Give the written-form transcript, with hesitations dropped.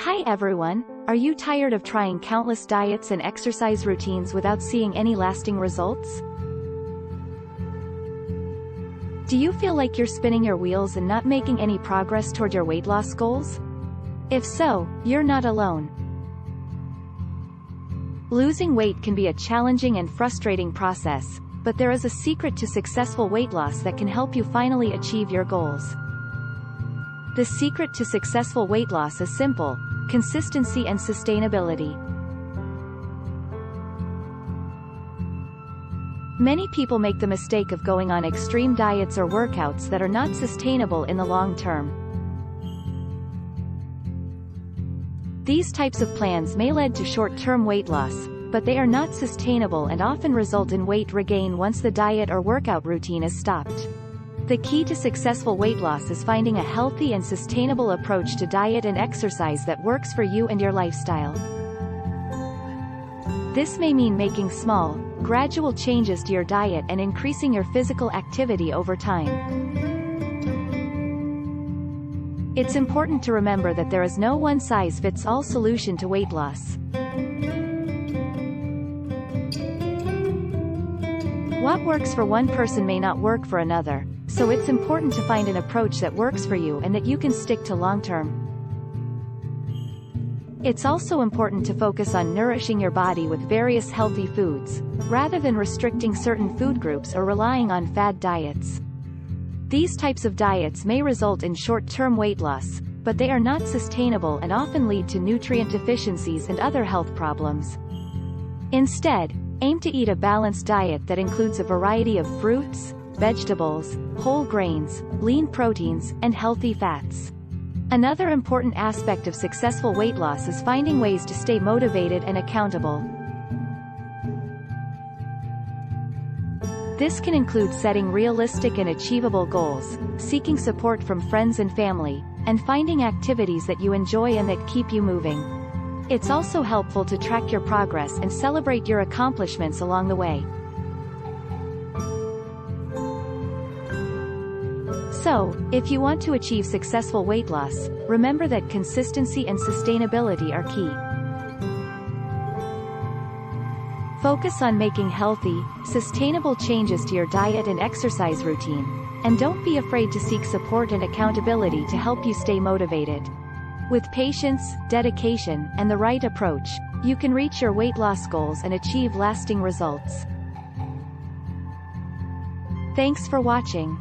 Hi everyone, are you tired of trying countless diets and exercise routines without seeing any lasting results? Do you feel like you're spinning your wheels and not making any progress toward your weight loss goals? If so, you're not alone. Losing weight can be a challenging and frustrating process, but there is a secret to successful weight loss that can help you finally achieve your goals. The secret to successful weight loss is simple: consistency and sustainability. Many people make the mistake of going on extreme diets or workouts that are not sustainable in the long term. These types of plans may lead to short-term weight loss, but they are not sustainable and often result in weight regain once the diet or workout routine is stopped. The key to successful weight loss is finding a healthy and sustainable approach to diet and exercise that works for you and your lifestyle. This may mean making small, gradual changes to your diet and increasing your physical activity over time. It's important to remember that there is no one-size-fits-all solution to weight loss. What works for one person may not work for another, so it's important to find an approach that works for you and that you can stick to long-term. It's also important to focus on nourishing your body with various healthy foods, rather than restricting certain food groups or relying on fad diets. These types of diets may result in short-term weight loss, but they are not sustainable and often lead to nutrient deficiencies and other health problems. Instead, aim to eat a balanced diet that includes a variety of fruits, vegetables, whole grains, lean proteins, and healthy fats. Another important aspect of successful weight loss is finding ways to stay motivated and accountable. This can include setting realistic and achievable goals, seeking support from friends and family, and finding activities that you enjoy and that keep you moving. It's also helpful to track your progress and celebrate your accomplishments along the way. So, if you want to achieve successful weight loss, remember that consistency and sustainability are key. Focus on making healthy, sustainable changes to your diet and exercise routine, and don't be afraid to seek support and accountability to help you stay motivated. With patience, dedication, and the right approach, you can reach your weight loss goals and achieve lasting results. Thanks for watching.